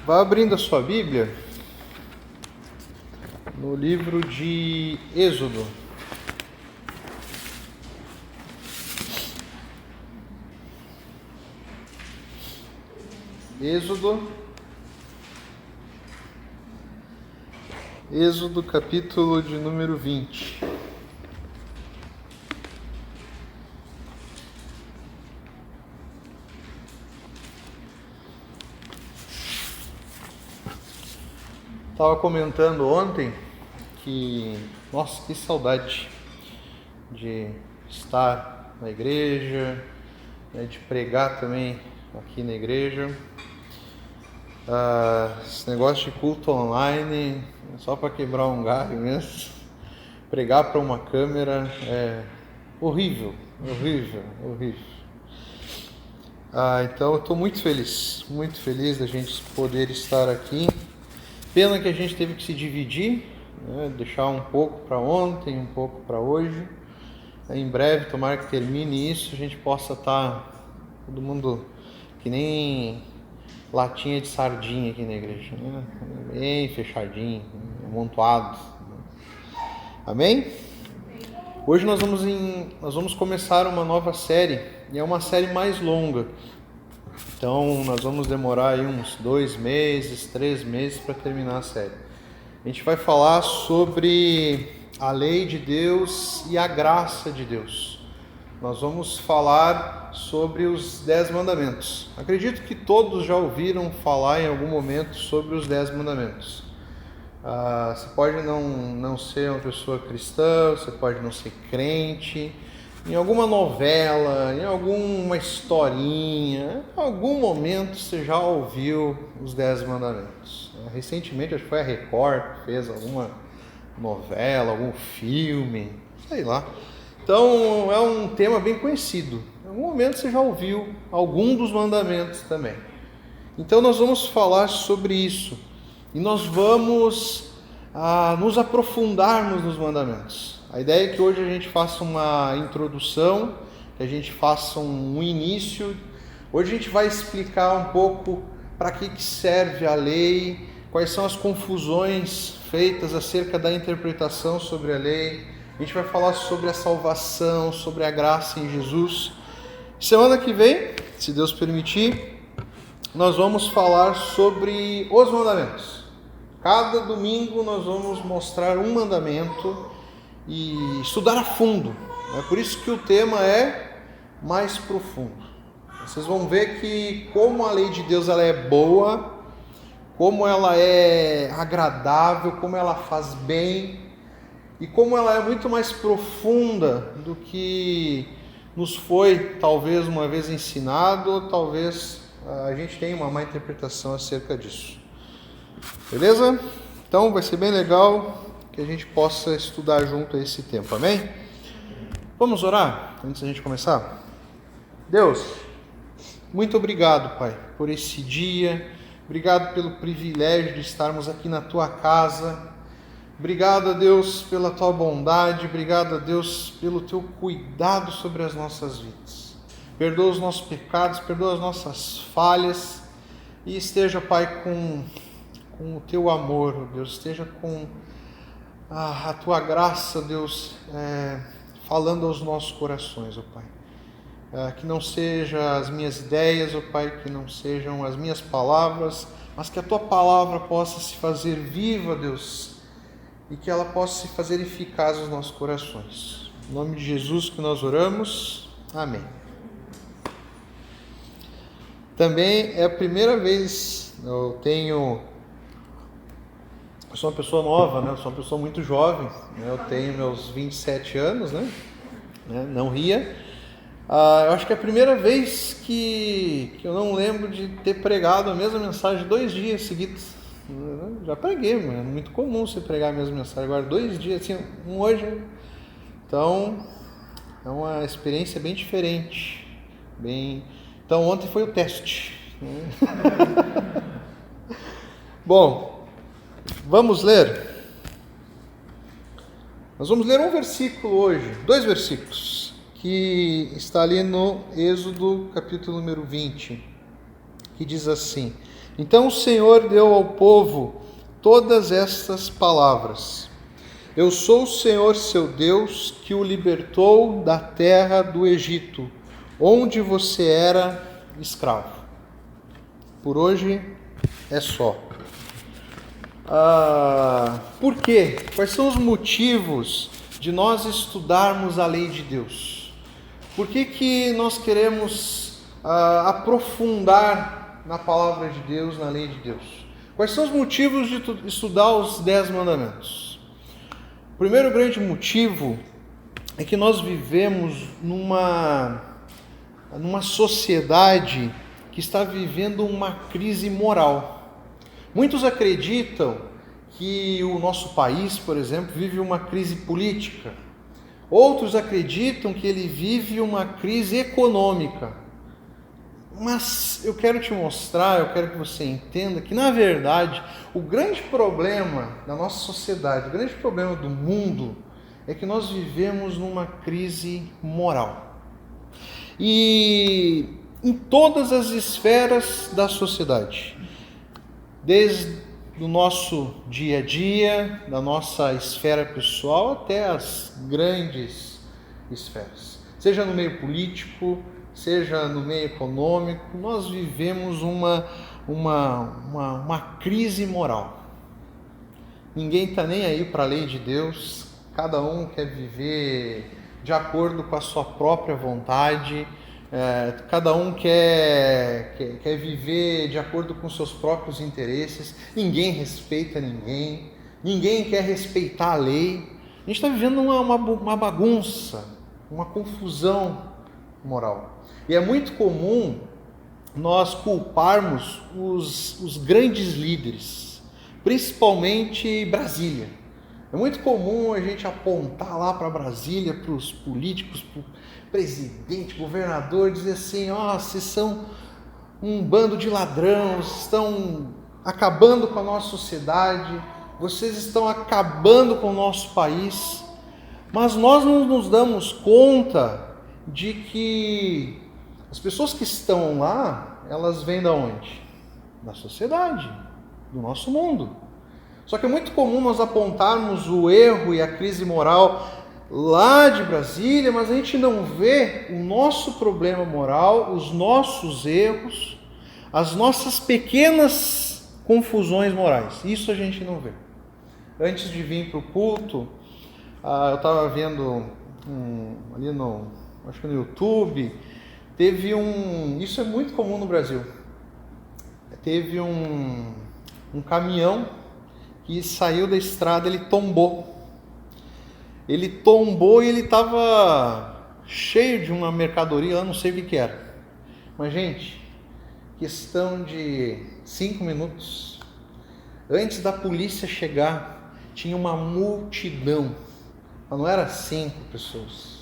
Vá abrindo a sua Bíblia no livro de Êxodo. Êxodo capítulo de número 20. Estava comentando ontem que, nossa, que saudade de estar na igreja, de pregar também aqui na igreja. Esse negócio de culto online é só para quebrar um galho mesmo. Pregar para uma câmera é horrível. Então eu estou muito feliz da gente poder estar aqui. Pena que a gente teve que se dividir, deixar um pouco para ontem, um pouco para hoje. Em breve, tomara que termine isso, a gente possa estar todo mundo que nem latinha de sardinha aqui na igreja, bem fechadinho, amontoados. Amém? Hoje nós vamos começar uma nova série, e é uma série mais longa. Então nós vamos demorar aí uns 2 meses, 3 meses para terminar a série. A gente vai falar sobre a lei de Deus e a graça de Deus. Nós vamos falar sobre os 10 mandamentos. Acredito que todos já ouviram falar em algum momento sobre os 10 mandamentos. Você pode não ser uma pessoa cristã, você pode não ser crente. Em alguma novela, em alguma historinha, em algum momento você já ouviu os 10 mandamentos. Recentemente, acho que foi a Record que fez alguma novela, algum filme, sei lá. Então, é um tema bem conhecido. Em algum momento você já ouviu algum dos mandamentos também. Então, nós vamos falar sobre isso. E nós vamos nos aprofundarmos nos mandamentos. A ideia é que hoje a gente faça uma introdução, que a gente faça um início. Hoje a gente vai explicar um pouco para que serve a lei, quais são as confusões feitas acerca da interpretação sobre a lei. A gente vai falar sobre a salvação, sobre a graça em Jesus. Semana que vem, se Deus permitir, nós vamos falar sobre os mandamentos. Cada domingo nós vamos mostrar um mandamento e estudar a fundo. É por isso que o tema é mais profundo. Vocês vão ver que como a lei de Deus ela é boa, como ela é agradável, como ela faz bem e como ela é muito mais profunda do que nos foi talvez uma vez ensinado, ou talvez a gente tenha uma má interpretação acerca disso. Beleza? Então vai ser bem legal que a gente possa estudar junto a esse tempo, amém? Vamos orar antes da gente começar? Deus, muito obrigado, Pai, por esse dia, obrigado pelo privilégio de estarmos aqui na Tua casa, obrigado a Deus pela Tua bondade, obrigado a Deus pelo Teu cuidado sobre as nossas vidas. Perdoa os nossos pecados, perdoa as nossas falhas e esteja, Pai, com o Teu amor, Deus, esteja com a Tua graça, Deus, falando aos nossos corações, ó Pai. Que não sejam as minhas ideias, ó Pai, que não sejam as minhas palavras, mas que a Tua palavra possa se fazer viva, Deus, e que ela possa se fazer eficaz nos nossos corações. Em nome de Jesus que nós oramos. Amém. Também é a primeira vez eu sou uma pessoa nova, né? Eu sou uma pessoa muito jovem, né? Eu tenho meus 27 anos, né? Não ria. Eu acho que é a primeira vez que eu não lembro de ter pregado a mesma mensagem 2 dias seguidos. Já preguei, mano. É muito comum você pregar a mesma mensagem. Agora 2 dias, assim, um hoje. Então, é uma experiência bem diferente. Então, ontem foi o teste. Bom, vamos ler. Nós vamos ler um versículo hoje, 2 versículos, que está ali no Êxodo, capítulo número 20, que diz assim: Então o Senhor deu ao povo todas estas palavras: Eu sou o Senhor seu Deus, que o libertou da terra do Egito, onde você era escravo. Por hoje é só. Por quê? Quais são os motivos de nós estudarmos a lei de Deus? Por que nós queremos aprofundar na palavra de Deus, na lei de Deus? Quais são os motivos de estudar os 10 mandamentos? O primeiro grande motivo é que nós vivemos numa sociedade que está vivendo uma crise moral. Muitos acreditam que o nosso país, por exemplo, vive uma crise política. Outros acreditam que ele vive uma crise econômica. Mas eu quero te mostrar, eu quero que você entenda que, na verdade, o grande problema da nossa sociedade, o grande problema do mundo, é que nós vivemos numa crise moral. E em todas as esferas da sociedade, desde o nosso dia a dia, da nossa esfera pessoal, até as grandes esferas. Seja no meio político, seja no meio econômico, nós vivemos uma crise moral. Ninguém está nem aí para a lei de Deus, cada um quer viver de acordo com a sua própria vontade, cada um quer viver de acordo com seus próprios interesses, ninguém respeita ninguém, ninguém quer respeitar a lei. A gente está vivendo uma bagunça, uma confusão moral. E é muito comum nós culparmos os grandes líderes, principalmente Brasília. É muito comum a gente apontar lá para Brasília, para os políticos, para o presidente, governador, dizer assim: vocês são um bando de ladrões, estão acabando com a nossa sociedade, vocês estão acabando com o nosso país. Mas nós não nos damos conta de que as pessoas que estão lá, elas vêm de onde? Da sociedade, do nosso mundo. Só que é muito comum nós apontarmos o erro e a crise moral lá de Brasília, mas a gente não vê o nosso problema moral, os nossos erros, as nossas pequenas confusões morais. Isso a gente não vê. Antes de vir para o culto, eu estava vendo ali acho que no YouTube, teve isso é muito comum no Brasil, teve um caminhão que saiu da estrada, ele tombou e ele estava cheio de uma mercadoria, eu não sei o que era, mas gente, questão de 5 minutos, antes da polícia chegar, tinha uma multidão, mas não era 5 pessoas,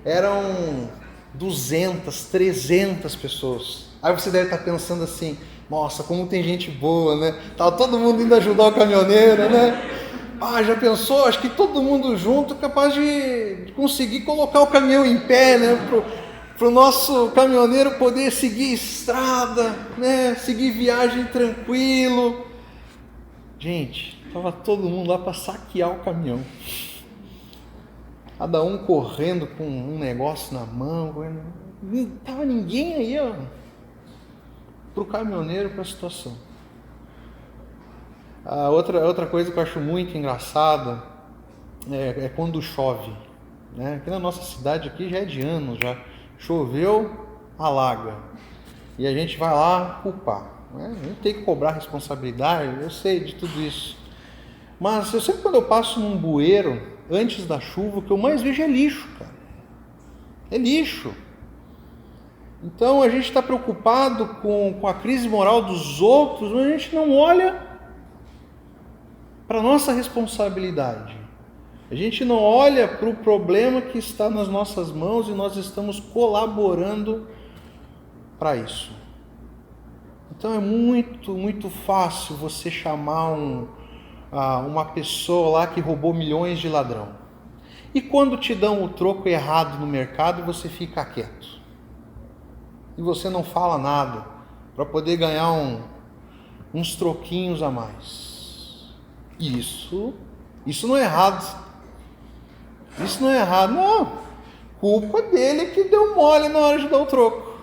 eram 200, 300 pessoas. Aí você deve estar pensando assim: nossa, como tem gente boa, né? Tava todo mundo indo ajudar o caminhoneiro, né? Já pensou? Acho que todo mundo junto é capaz de conseguir colocar o caminhão em pé, né? Pro nosso caminhoneiro poder seguir estrada, né? Seguir viagem tranquilo. Gente, tava todo mundo lá para saquear o caminhão. Cada um correndo com um negócio na mão. Não tava ninguém aí, para o caminhoneiro, para a situação. Outra coisa que eu acho muito engraçada é quando chove, né? Aqui na nossa cidade aqui já é de anos, já choveu, alaga. E a gente vai lá culpar, né? A gente tem que cobrar responsabilidade, eu sei de tudo isso. Mas eu sempre, quando eu passo num bueiro, antes da chuva, o que eu mais vejo é lixo, cara. É lixo. Então a gente está preocupado com a crise moral dos outros, mas a gente não olha para a nossa responsabilidade. A gente não olha para o problema que está nas nossas mãos e nós estamos colaborando para isso. Então é muito, muito fácil você chamar uma pessoa lá que roubou milhões de ladrão. E quando te dão o troco errado no mercado, você fica quieto. E você não fala nada para poder ganhar uns troquinhos a mais. Isso não é errado. Isso não é errado, não. Culpa dele que deu mole na hora de dar o troco.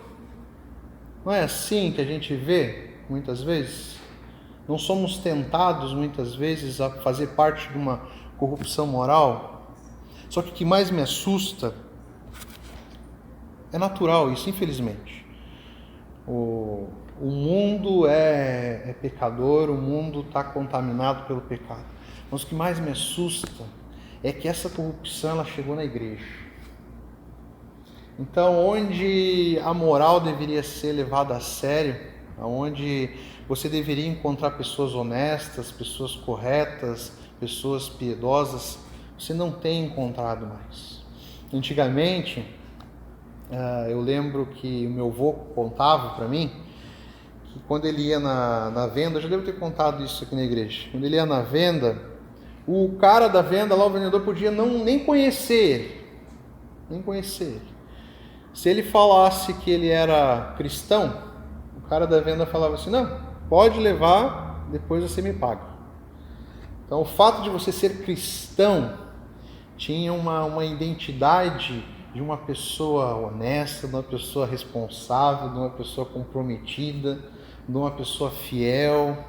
Não é assim que a gente vê muitas vezes? Não somos tentados muitas vezes a fazer parte de uma corrupção moral? Só que o que mais me assusta é natural isso, infelizmente. O mundo é pecador, o mundo está contaminado pelo pecado. Mas o que mais me assusta é que essa corrupção ela chegou na igreja. Então, onde a moral deveria ser levada a sério, onde você deveria encontrar pessoas honestas, pessoas corretas, pessoas piedosas, você não tem encontrado mais. Antigamente, eu lembro que o meu avô contava para mim que quando ele ia na venda, eu já devo ter contado isso aqui na igreja, quando ele ia na venda, o cara da venda lá, o vendedor, podia nem conhecer ele. Se ele falasse que ele era cristão, o cara da venda falava assim, não, pode levar, depois você me paga. Então o fato de você ser cristão tinha uma identidade de uma pessoa honesta, de uma pessoa responsável, de uma pessoa comprometida, de uma pessoa fiel.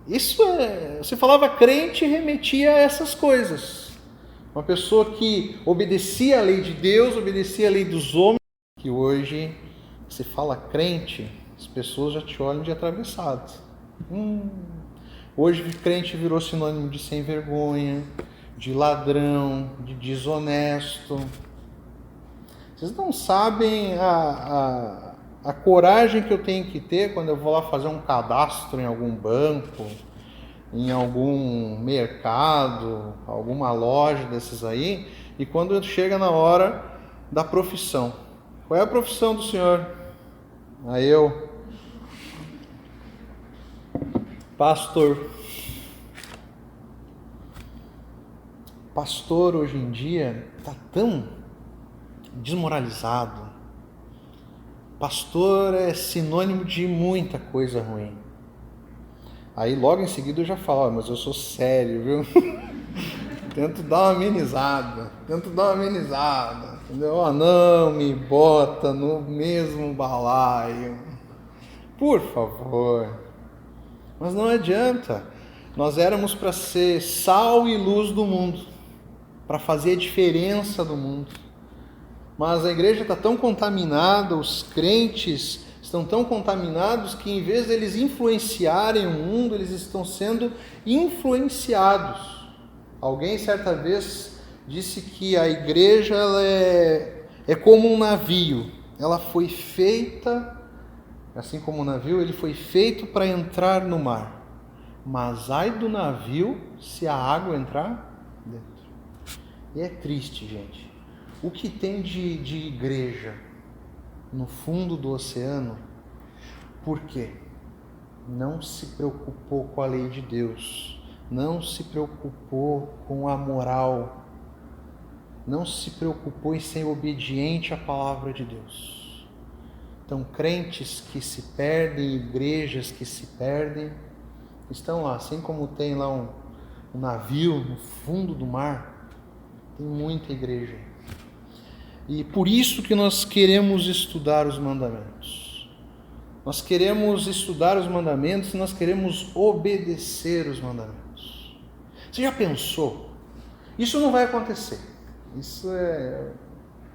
Você falava crente e remetia a essas coisas. Uma pessoa que obedecia a lei de Deus, obedecia a lei dos homens, que hoje você fala crente, as pessoas já te olham de atravessado. Hoje crente virou sinônimo de sem vergonha, de ladrão, de desonesto. Vocês não sabem a coragem que eu tenho que ter quando eu vou lá fazer um cadastro em algum banco, em algum mercado, alguma loja desses aí, e quando chega na hora da profissão. Qual é a profissão do senhor? Aí eu, pastor. Pastor hoje em dia está tão desmoralizado. Pastor é sinônimo de muita coisa ruim. Aí logo em seguida eu já falo, mas eu sou sério, viu? Tento dar uma amenizada, entendeu? Não me bota no mesmo balaio, por favor. Mas não adianta, nós éramos para ser sal e luz do mundo, para fazer a diferença do mundo. Mas a igreja está tão contaminada, os crentes estão tão contaminados que em vez de eles influenciarem o mundo, eles estão sendo influenciados. Alguém certa vez disse que a igreja ela é como um navio. Ela foi feita, assim como o navio, ele foi feito para entrar no mar. Mas ai do navio se a água entrar dentro. E é triste, gente. O que tem de igreja no fundo do oceano? Por quê? Não se preocupou com a lei de Deus, não se preocupou com a moral, não se preocupou em ser obediente à palavra de Deus. Então, crentes que se perdem, igrejas que se perdem, estão lá, assim como tem lá um navio no fundo do mar, tem muita igreja. E por isso que nós queremos estudar os mandamentos. Nós queremos estudar os mandamentos e nós queremos obedecer os mandamentos. Você já pensou? Isso não vai acontecer. Isso é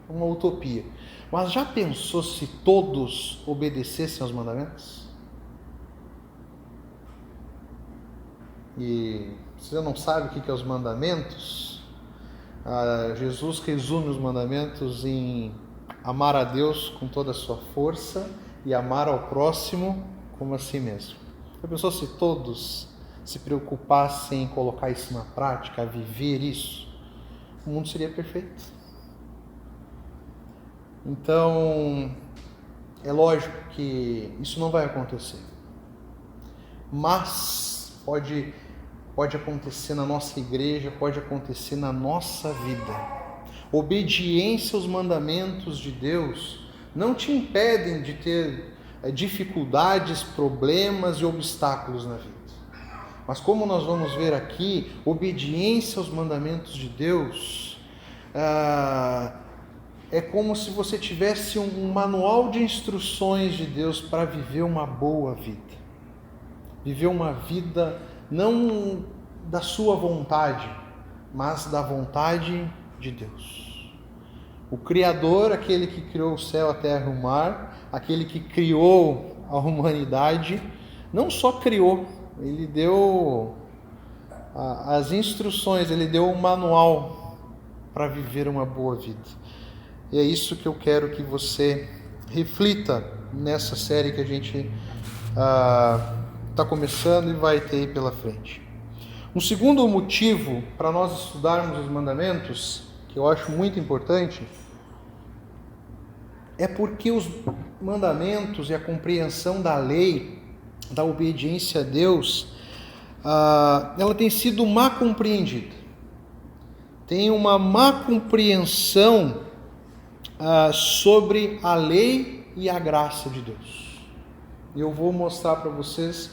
uma utopia. Mas já pensou se todos obedecessem aos mandamentos? E você não sabe o que é os mandamentos? Jesus resume os mandamentos em amar a Deus com toda a sua força e amar ao próximo como a si mesmo. Já pensou se todos se preocupassem em colocar isso na prática, a viver isso? O mundo seria perfeito. Então, é lógico que isso não vai acontecer. Mas pode acontecer na nossa igreja, pode acontecer na nossa vida. Obediência aos mandamentos de Deus não te impedem de ter dificuldades, problemas e obstáculos na vida. Mas como nós vamos ver aqui, obediência aos mandamentos de Deus é como se você tivesse um manual de instruções de Deus para viver uma boa vida. Viver uma vida não da sua vontade, mas da vontade de Deus. O Criador, aquele que criou o céu, a terra e o mar, aquele que criou a humanidade, não só criou, ele deu as instruções, ele deu um manual para viver uma boa vida. E é isso que eu quero que você reflita nessa série que a gente está começando e vai ter aí pela frente. Um segundo motivo para nós estudarmos os mandamentos, que eu acho muito importante, é porque os mandamentos e a compreensão da lei, da obediência a Deus, ela tem sido má compreendida. Tem uma má compreensão sobre a lei e a graça de Deus. Eu vou mostrar para vocês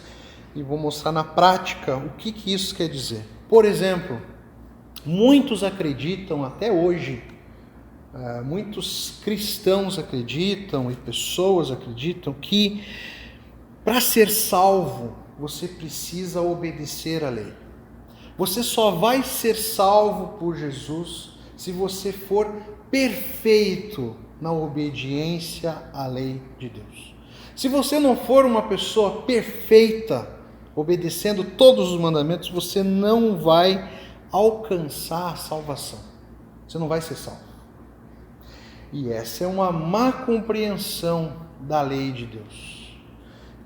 e vou mostrar na prática o que isso quer dizer. Por exemplo, muitos acreditam até hoje, muitos cristãos acreditam e pessoas acreditam que para ser salvo você precisa obedecer à lei. Você só vai ser salvo por Jesus se você for perfeito na obediência à lei de Deus. Se você não for uma pessoa perfeita, obedecendo todos os mandamentos, você não vai alcançar a salvação. Você não vai ser salvo. E essa é uma má compreensão da lei de Deus.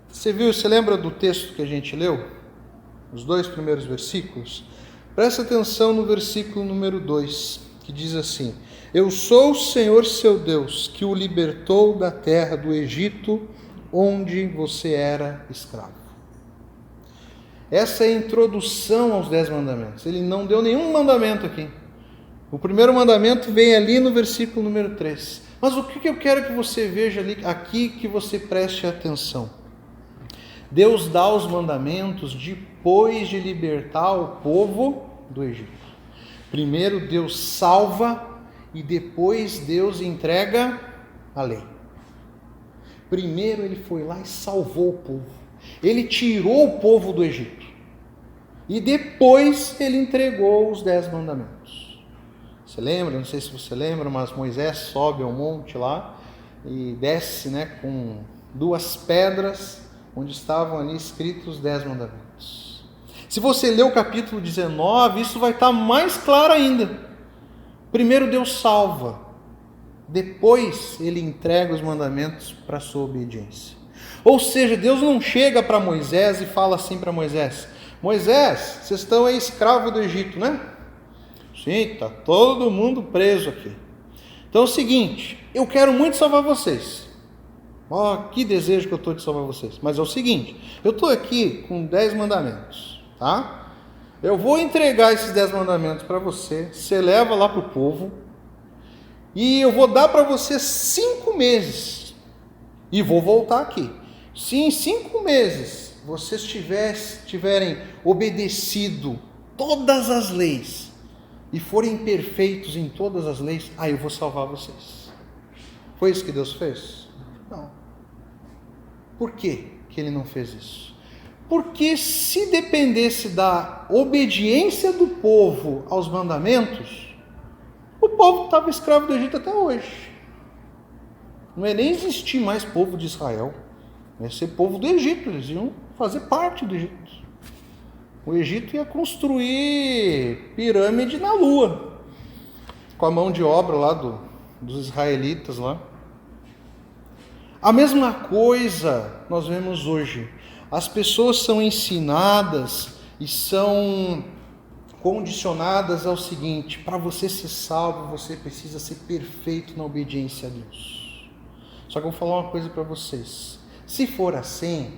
Você lembra do texto que a gente leu? Os 2 primeiros versículos? Presta atenção no versículo número 2, que diz assim: Eu sou o Senhor seu Deus, que o libertou da terra do Egito, onde você era escravo. Essa é a introdução aos 10 mandamentos. Ele não deu nenhum mandamento aqui. O primeiro mandamento vem ali no versículo número 3. Mas o que eu quero que você veja aqui, que você preste atenção? Deus dá os mandamentos depois de libertar o povo do Egito. Primeiro Deus salva e depois Deus entrega a lei. Primeiro ele foi lá e salvou o povo. Ele tirou o povo do Egito. E depois ele entregou os 10 mandamentos. Você lembra? Não sei se você lembra, mas Moisés sobe ao monte lá e desce, com 2 pedras onde estavam ali escritos os 10 mandamentos. Se você ler o capítulo 19, isso vai estar mais claro ainda. Primeiro Deus salva, depois ele entrega os mandamentos para a sua obediência. Ou seja, Deus não chega para Moisés e fala assim para Moisés: Moisés, vocês estão aí escravos do Egito, né? Sim, está todo mundo preso aqui. Então é o seguinte, eu quero muito salvar vocês. Que desejo que eu estou de salvar vocês. Mas é o seguinte, eu estou aqui com 10 mandamentos, tá? Eu vou entregar esses 10 mandamentos para você, você leva lá para o povo, e eu vou dar para você 5 meses, e vou voltar aqui. Se em 5 meses vocês tiverem obedecido todas as leis, e forem perfeitos em todas as leis, aí eu vou salvar vocês. Foi isso que Deus fez? Não. Por que ele não fez isso? Porque se dependesse da obediência do povo aos mandamentos, o povo estava escravo do Egito até hoje. Não ia nem existir mais povo de Israel. Ia ser povo do Egito, eles iam fazer parte do Egito. O Egito ia construir pirâmide na lua, com a mão de obra lá dos israelitas lá. A mesma coisa nós vemos hoje. As pessoas são ensinadas e são condicionadas ao seguinte: para você ser salvo, você precisa ser perfeito na obediência a Deus. Só que eu vou falar uma coisa para vocês: se for assim,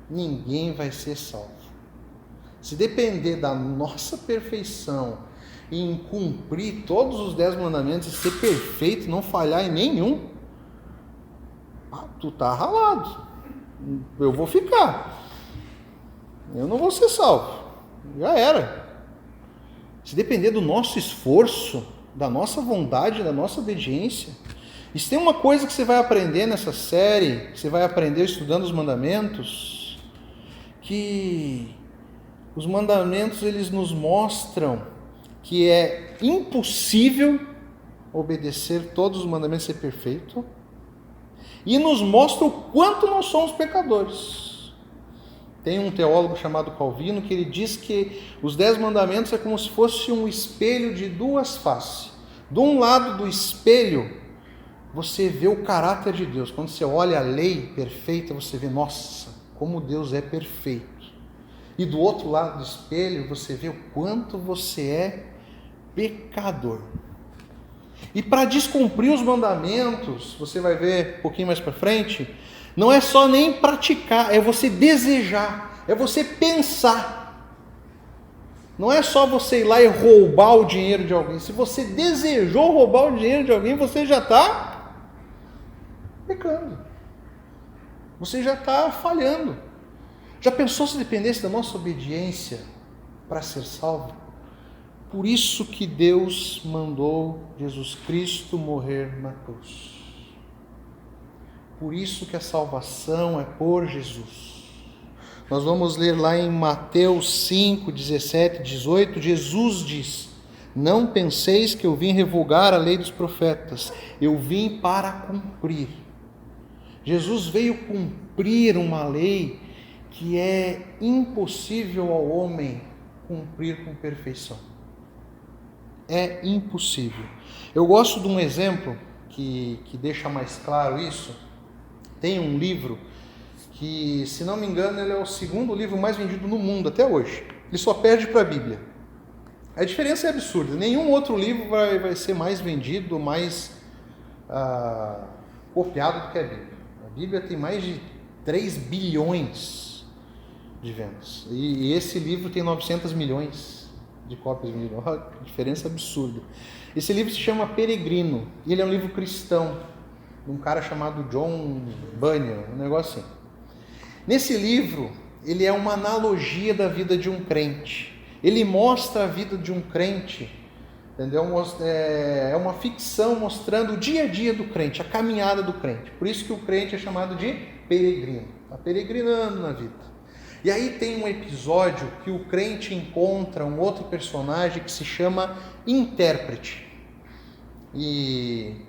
ninguém vai ser salvo. Se depender da nossa perfeição em cumprir todos os 10 mandamentos e ser perfeito, não falhar em nenhum, tu tá ralado. Eu vou ficar. Eu não vou ser salvo. Já era. Se depender do nosso esforço, da nossa vontade, da nossa obediência. E se tem uma coisa que você vai aprender nessa série, que você vai aprender estudando os mandamentos, que os mandamentos eles nos mostram que é impossível obedecer todos os mandamentos e ser perfeito, e nos mostra o quanto nós somos pecadores. Tem um teólogo chamado Calvino que ele diz que os 10 mandamentos é como se fosse um espelho de duas faces. De um lado do espelho, você vê o caráter de Deus. Quando você olha a lei perfeita, você vê, nossa, como Deus é perfeito. E do outro lado do espelho, você vê o quanto você é pecador. E para descumprir os mandamentos, você vai ver um pouquinho mais para frente, não é só nem praticar, é você desejar, é você pensar. Não é só você ir lá e roubar o dinheiro de alguém. Se você desejou roubar o dinheiro de alguém, você já está pecando. Você já está falhando. Já pensou se dependesse da nossa obediência para ser salvo? Por isso que Deus mandou Jesus Cristo morrer na cruz. Por isso que a salvação é por Jesus. Nós vamos ler lá em Mateus 5, 17, 18, Jesus diz: não penseis que eu vim revogar a lei dos profetas, eu vim para cumprir. Jesus veio cumprir uma lei que é impossível ao homem cumprir com perfeição. É impossível. Eu gosto de um exemplo que deixa mais claro isso. Tem um livro que, se não me engano, ele é o 2º livro mais vendido no mundo até hoje. Ele só perde para a Bíblia. A diferença é absurda. Nenhum outro livro vai ser mais vendido, mais copiado do que a Bíblia. A Bíblia tem mais de 3 bilhões de vendas. E esse livro tem 900 milhões de cópias vendidas. Uma diferença absurda. Esse livro se chama Peregrino. E ele é um livro cristão, de um cara chamado John Bunyan, um negócio assim. Nesse livro, ele é uma analogia da vida de um crente. Ele mostra a vida de um crente, entendeu? É uma ficção mostrando o dia a dia do crente, a caminhada do crente. Por isso que o crente é chamado de peregrino. Está peregrinando na vida. E aí tem um episódio que o crente encontra um outro personagem que se chama intérprete. E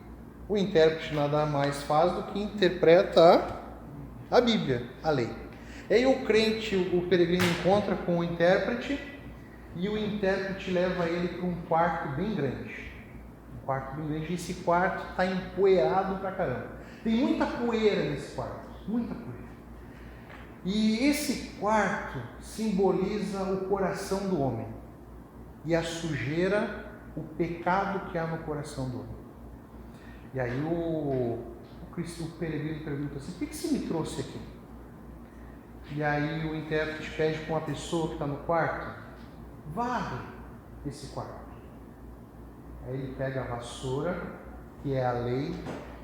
o intérprete nada mais faz do que interpreta a Bíblia, a lei. E aí o crente, o peregrino encontra com o intérprete e o intérprete leva ele para um quarto bem grande. Um quarto bem grande. E esse quarto está empoeirado pra caramba. Tem muita poeira nesse quarto, muita poeira. E esse quarto simboliza o coração do homem e a sujeira, o pecado que há no coração do homem. E aí o peregrino pergunta assim: por que você me trouxe aqui? E aí o intérprete pede para uma pessoa que está no quarto: varre esse quarto. Aí ele pega a vassoura, que é a lei,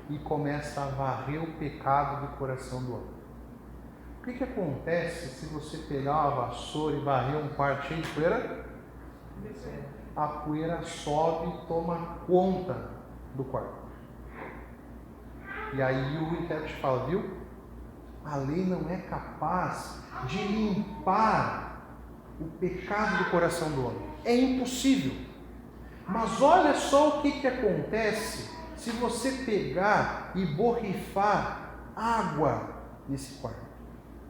e começa a varrer o pecado do coração do homem. O que acontece se você pegar uma vassoura e varrer um quarto cheio de poeira? A poeira sobe e toma conta do quarto. E aí o intérprete fala: viu? A lei não é capaz de limpar o pecado do coração do homem. É impossível. Mas olha só o que acontece se você pegar e borrifar água nesse quarto.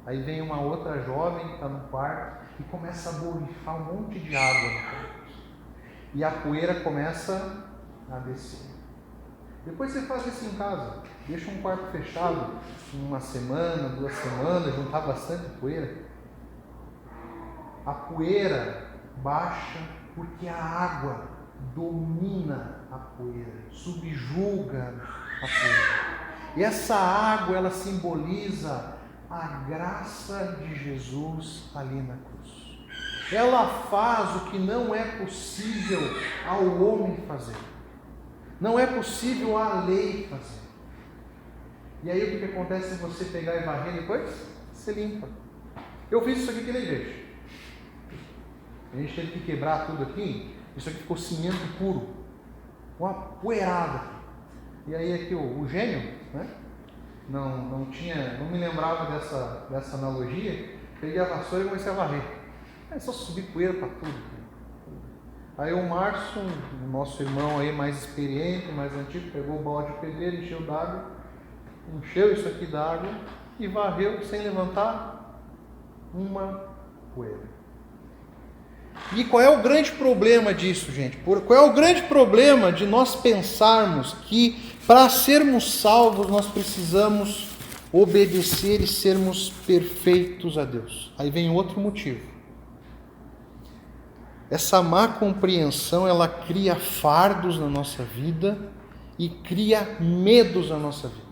Aí vem uma outra jovem que está no quarto e começa a borrifar um monte de água no quarto. E a poeira começa a descer. Depois você faz isso em casa. Deixa um quarto fechado uma semana, 2 semanas, juntar bastante poeira. A poeira baixa porque a água domina a poeira, subjuga a poeira. E essa água, ela simboliza a graça de Jesus ali na cruz. Ela faz o que não é possível ao homem fazer. Não é possível a lei fazer. E aí o que acontece se você pegar e varrer depois? Você limpa. Eu fiz isso aqui na igreja. A gente teve que quebrar tudo aqui. Isso aqui ficou cimento puro. Uma poeirada. E aí aqui o gênio, né? Não me lembrava dessa analogia. Peguei a vassoura e comecei a varrer. É só subir poeira para tudo. Aí o Márcio, o nosso irmão aí mais experiente, mais antigo, pegou o balde de pedreiro, encheu d'água, encheu isso aqui d'água e varreu sem levantar uma poeira. E qual é o grande problema disso, gente? Qual é o grande problema de nós pensarmos que para sermos salvos nós precisamos obedecer e sermos perfeitos a Deus? Aí vem outro motivo. Essa má compreensão, ela cria fardos na nossa vida e cria medos na nossa vida.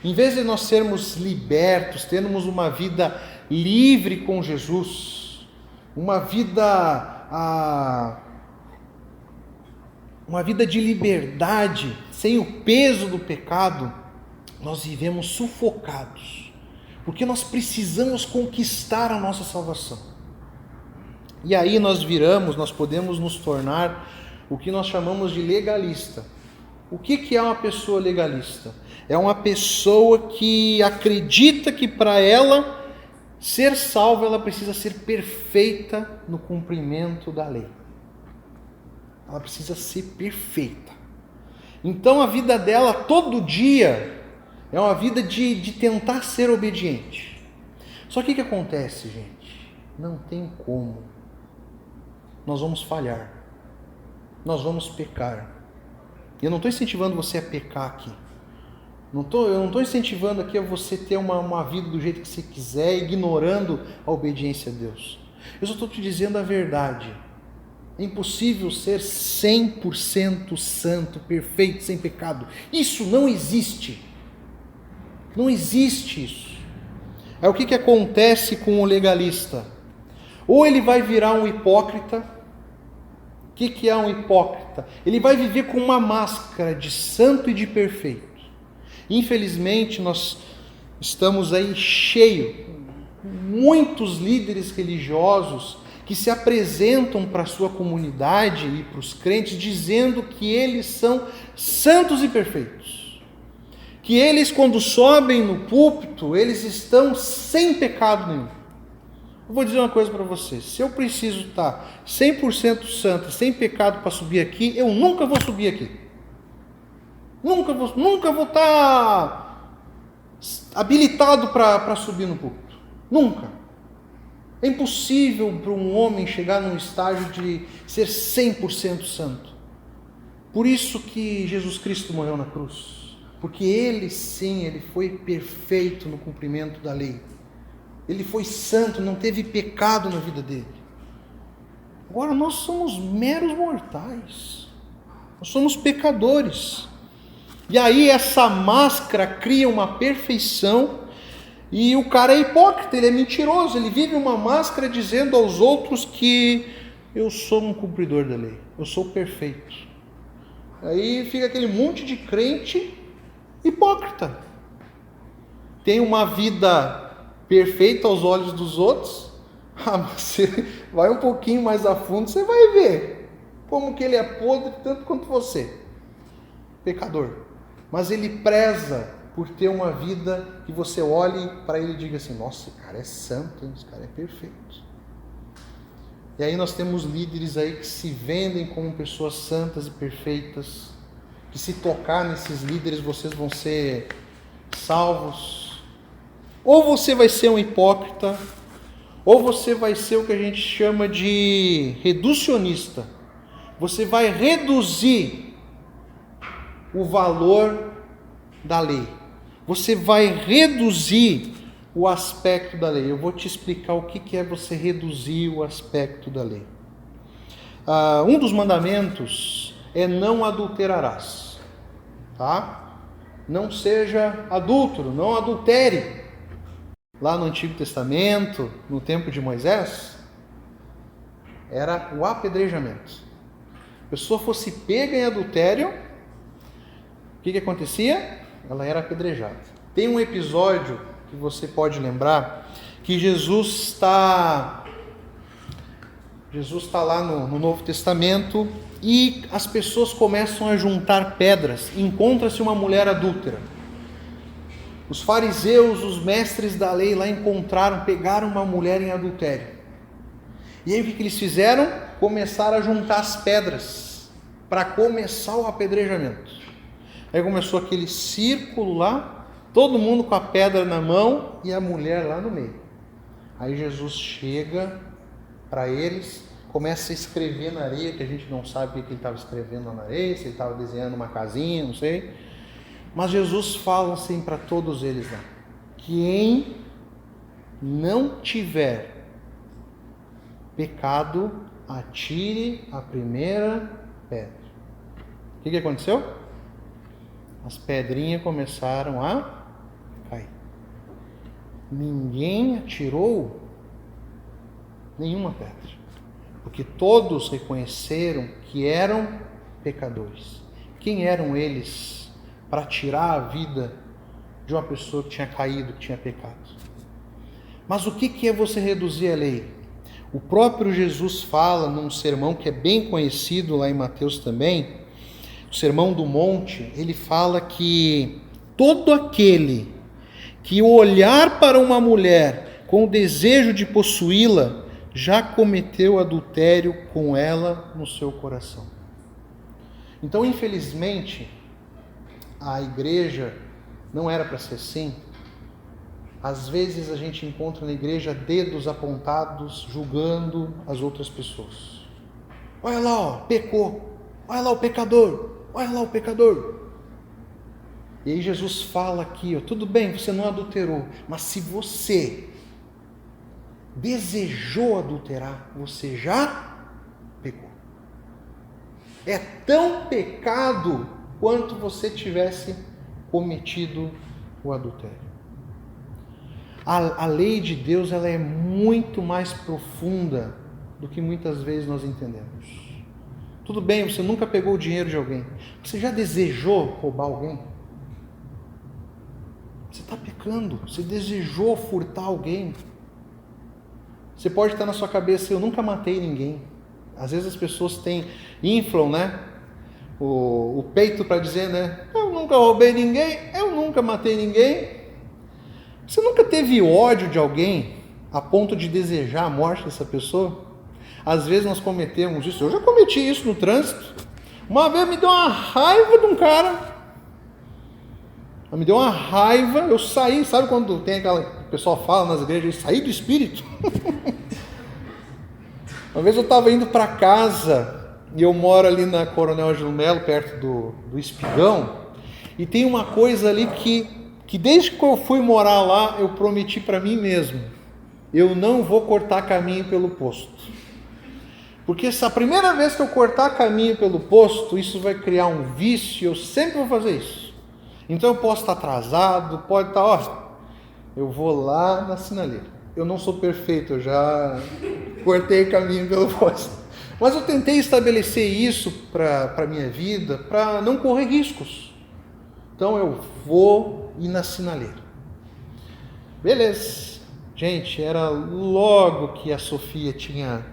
Em vez de nós sermos libertos, termos uma vida livre com Jesus, uma vida de liberdade, sem o peso do pecado, nós vivemos sufocados, porque nós precisamos conquistar a nossa salvação. E aí nós podemos nos tornar o que nós chamamos de legalista. O que é uma pessoa legalista? É uma pessoa que acredita que para ela ser salva, ela precisa ser perfeita no cumprimento da lei. Ela precisa ser perfeita. Então a vida dela todo dia é uma vida de tentar ser obediente. Só que o que acontece, gente? Não tem como. Nós vamos falhar. Nós vamos pecar. E eu não estou incentivando você a pecar aqui. Eu não estou incentivando aqui a você ter uma vida do jeito que você quiser, ignorando a obediência a Deus. Eu só estou te dizendo a verdade. É impossível ser 100% santo, perfeito, sem pecado. Isso não existe. Não existe isso. É o que acontece com o legalista. Ou ele vai virar um hipócrita. O que é um hipócrita? Ele vai viver com uma máscara de santo e de perfeito. Infelizmente, nós estamos aí cheios, muitos líderes religiosos que se apresentam para a sua comunidade e para os crentes dizendo que eles são santos e perfeitos. Que eles, quando sobem no púlpito, eles estão sem pecado nenhum. Eu vou dizer uma coisa para você: se eu preciso estar 100% santo, sem pecado para subir aqui, eu nunca vou subir aqui. Nunca vou estar habilitado para subir no púlpito. Nunca. É impossível para um homem chegar num estágio de ser 100% santo. Por isso que Jesus Cristo morreu na cruz. Porque ele sim, ele foi perfeito no cumprimento da lei. Ele foi santo, não teve pecado na vida dele. Agora nós somos meros mortais. Nós somos pecadores. E aí essa máscara cria uma perfeição e o cara é hipócrita, ele é mentiroso, ele vive uma máscara dizendo aos outros que eu sou um cumpridor da lei, eu sou perfeito. Aí fica aquele monte de crente hipócrita. Tem uma vida perfeita aos olhos dos outros, mas você vai um pouquinho mais a fundo, você vai ver como que ele é podre tanto quanto você, pecador. Mas ele preza por ter uma vida que você olhe para ele e diga assim: nossa, esse cara é santo, esse cara é perfeito. E aí nós temos líderes aí que se vendem como pessoas santas e perfeitas, que se tocar nesses líderes vocês vão ser salvos. Ou você vai ser um hipócrita, ou você vai ser o que a gente chama de reducionista. Você vai reduzir o valor da lei. Você vai reduzir o aspecto da lei. Eu vou te explicar o que é você reduzir o aspecto da lei. Um dos mandamentos é não adulterarás. Tá? Não seja adúltero, não adultere. Lá no Antigo Testamento, no tempo de Moisés, era o apedrejamento. Se a pessoa fosse pega em adultério, o que acontecia? Ela era apedrejada. Tem um episódio que você pode lembrar que Jesus está lá no Novo Testamento e as pessoas começam a juntar pedras. Encontra-se uma mulher adúltera. Os fariseus, os mestres da lei lá pegaram uma mulher em adultério. E aí o que eles fizeram? Começaram a juntar as pedras para começar o apedrejamento. Aí começou aquele círculo lá, todo mundo com a pedra na mão e a mulher lá no meio. Aí Jesus chega para eles, começa a escrever na areia, que a gente não sabe o que ele estava escrevendo na areia, se ele estava desenhando uma casinha, não sei. Mas Jesus fala assim para todos eles lá: quem não tiver pecado, atire a primeira pedra. O que aconteceu? As pedrinhas começaram a cair. Ninguém atirou nenhuma pedra, porque todos reconheceram que eram pecadores. Quem eram eles para tirar a vida de uma pessoa que tinha caído, que tinha pecado? Mas o que é você reduzir a lei? O próprio Jesus fala num sermão que é bem conhecido lá em Mateus também, o Sermão do Monte. Ele fala que todo aquele que olhar para uma mulher com o desejo de possuí-la, já cometeu adultério com ela no seu coração. Então, infelizmente, a igreja não era para ser assim. Às vezes a gente encontra na igreja dedos apontados, julgando as outras pessoas. Olha lá, ó, pecou. Olha lá o pecador. Olha lá o pecador. E aí Jesus fala aqui, ó, tudo bem, você não adulterou, mas se você desejou adulterar, você já pecou. É tão pecado quanto você tivesse cometido o adultério. A lei de Deus, ela é muito mais profunda do que muitas vezes nós entendemos. Tudo bem, você nunca pegou o dinheiro de alguém. Você já desejou roubar alguém? Você está pecando. Você desejou furtar alguém. Você pode estar na sua cabeça: eu nunca matei ninguém. Às vezes as pessoas inflam, né, o peito para dizer, né, eu nunca roubei ninguém, eu nunca matei ninguém. Você nunca teve ódio de alguém a ponto de desejar a morte dessa pessoa? Às vezes nós cometemos isso. Eu já cometi isso no trânsito. Uma vez me deu uma raiva de um cara. Me deu uma raiva. Eu saí, sabe quando tem aquela, o pessoal fala nas igrejas, saí do espírito? Uma vez eu estava indo para casa, e eu moro ali na Coronel Ângelo Melo, perto do Espigão, e tem uma coisa ali que desde que eu fui morar lá, eu prometi para mim mesmo: eu não vou cortar caminho pelo posto. Porque se a primeira vez que eu cortar caminho pelo posto, isso vai criar um vício, eu sempre vou fazer isso. Então eu posso estar atrasado, pode estar, eu vou lá na sinaleira. Eu não sou perfeito, eu já cortei caminho pelo posto. Mas eu tentei estabelecer isso para a minha vida, para não correr riscos. Então eu vou ir na sinaleira. Beleza. Gente, era logo que a Sofia tinha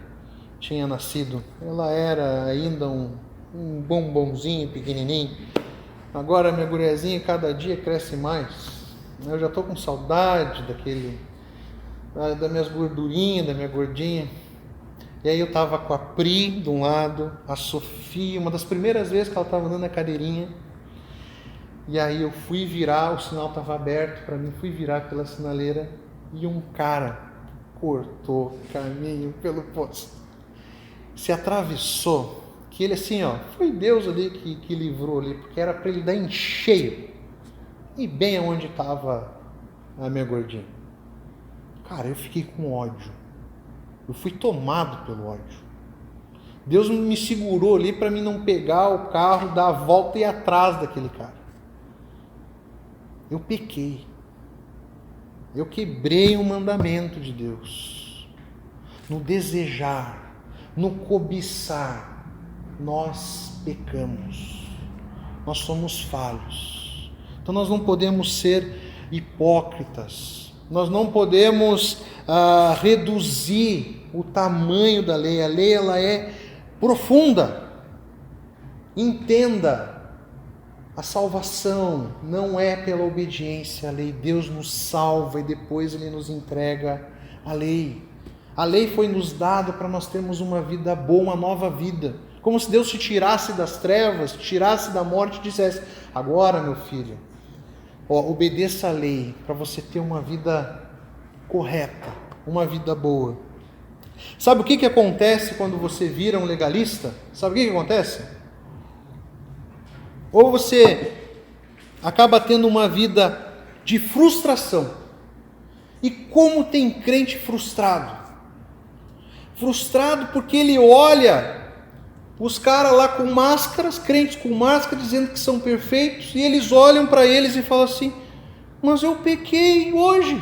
nascido. Ela era ainda um bombonzinho pequenininho. Agora minha guriazinha cada dia cresce mais. Eu já estou com saudade das minhas gordurinhas, da minha gordinha. E aí eu estava com a Pri de um lado, a Sofia, uma das primeiras vezes que ela estava andando na cadeirinha. E aí eu fui virar, o sinal estava aberto para mim, fui virar pela sinaleira e um cara cortou caminho pelo posto. Se atravessou, que ele assim, ó, foi Deus ali que livrou ali, porque era para ele dar em cheio, e bem aonde estava a minha gordinha. Cara, eu fiquei com ódio, eu fui tomado pelo ódio. Deus me segurou ali para mim não pegar o carro, dar a volta e ir atrás daquele cara. Eu pequei, eu quebrei o mandamento de Deus, no desejar, no cobiçar, nós pecamos, nós somos falhos. Então nós não podemos ser hipócritas. Nós não podemos reduzir o tamanho da lei. A lei, ela é profunda. Entenda, a salvação não é pela obediência à lei. Deus nos salva e depois Ele nos entrega a lei. A lei foi nos dada para nós termos uma vida boa, uma nova vida. Como se Deus te tirasse das trevas, te tirasse da morte e dissesse: agora, meu filho, obedeça a lei para você ter uma vida correta, uma vida boa. Sabe o que acontece quando você vira um legalista? Sabe o que acontece? Ou você acaba tendo uma vida de frustração. E como tem crente frustrado? Frustrado porque ele olha os caras lá com máscaras, crentes com máscaras, dizendo que são perfeitos, e eles olham para eles e falam assim: mas eu pequei hoje.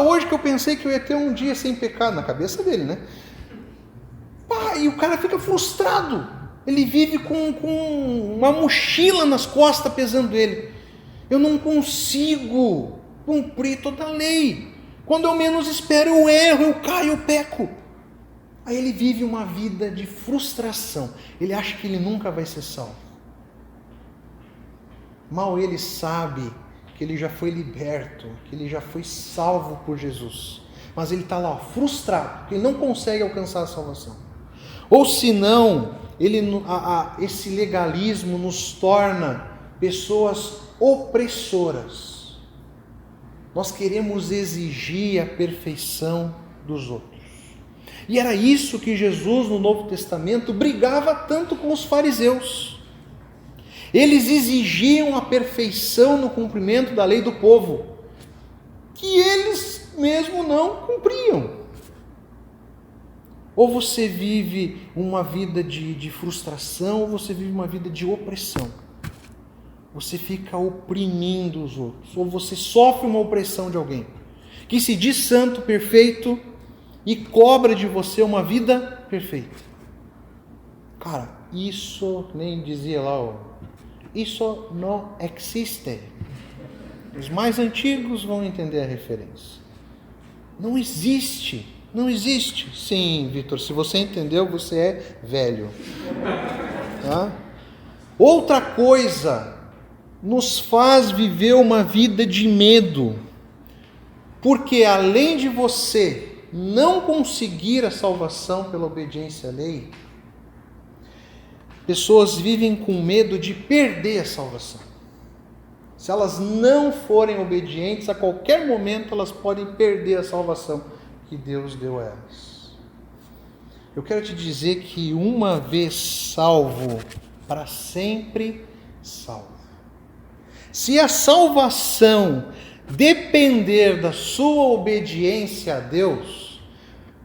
Hoje que eu pensei que eu ia ter um dia sem pecado, na cabeça dele, né? E o cara fica frustrado. Ele vive com uma mochila nas costas pesando ele. Eu não consigo cumprir toda a lei. Quando eu menos espero, eu erro, eu caio, eu peco. Aí ele vive uma vida de frustração. Ele acha que ele nunca vai ser salvo. Mal ele sabe que ele já foi liberto, que ele já foi salvo por Jesus. Mas ele está lá, frustrado, porque ele não consegue alcançar a salvação. Ou senão, esse legalismo nos torna pessoas opressoras. Nós queremos exigir a perfeição dos outros. E era isso que Jesus, no Novo Testamento, brigava tanto com os fariseus. Eles exigiam a perfeição no cumprimento da lei do povo, que eles mesmo não cumpriam. Ou você vive uma vida de frustração, ou você vive uma vida de opressão. Você fica oprimindo os outros, ou você sofre uma opressão de alguém que se diz santo, perfeito, e cobra de você uma vida perfeita. Cara, isso, nem dizia lá, isso não existe. Os mais antigos vão entender a referência. Não existe, não existe. Sim, Vitor, se você entendeu, você é velho. Tá? Outra coisa nos faz viver uma vida de medo, porque além de você não conseguir a salvação pela obediência à lei, pessoas vivem com medo de perder a salvação. Se elas não forem obedientes, a qualquer momento elas podem perder a salvação que Deus deu a elas. Eu quero te dizer que uma vez salvo, para sempre salvo. Se a salvação depender da sua obediência a Deus,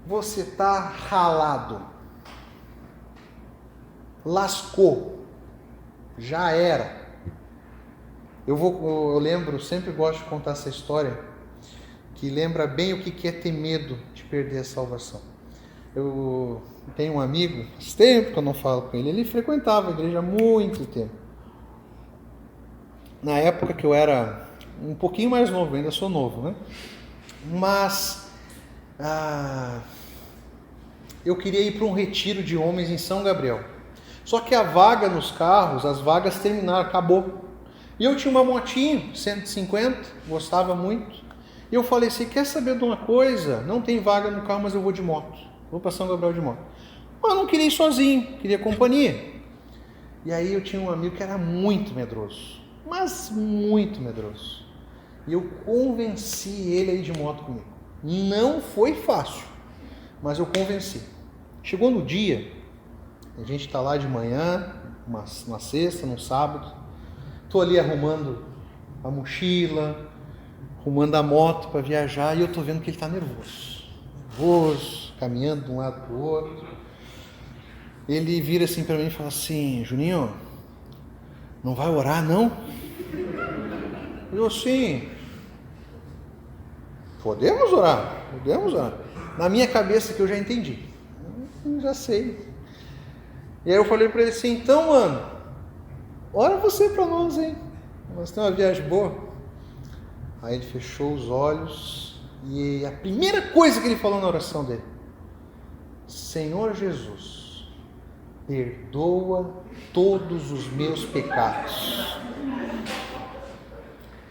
você está ralado. Lascou. Já era. Eu lembro, sempre gosto de contar essa história, que lembra bem o que é ter medo de perder a salvação. Eu tenho um amigo, faz tempo que eu não falo com ele, ele frequentava a igreja há muito tempo. Na época que eu era um pouquinho mais novo, ainda sou novo, né? Mas eu queria ir para um retiro de homens em São Gabriel. Só que a vaga nos carros, as vagas terminaram, acabou. E eu tinha uma motinha, 150, gostava muito. E eu falei assim, quer saber de uma coisa? Não tem vaga no carro, mas eu vou de moto. Vou para São Gabriel de moto. Mas eu não queria ir sozinho, queria companhia. E aí eu tinha um amigo que era muito medroso, mas muito medroso. E eu convenci ele a ir de moto comigo. Não foi fácil, mas eu convenci. Chegou no dia, a gente está lá de manhã, uma sexta, num sábado. Estou ali arrumando a mochila, arrumando a moto para viajar, e eu estou vendo que ele está nervoso, caminhando de um lado para o outro. Ele vira assim para mim e fala assim, Juninho, não vai orar não? Eu assim, podemos orar. Na minha cabeça que eu já entendi, eu já sei. E aí eu falei para ele assim, então mano, ora você para nós, hein? Nós temos uma viagem boa. Aí ele fechou os olhos e a primeira coisa que ele falou na oração dele: Senhor Jesus, perdoa todos os meus pecados.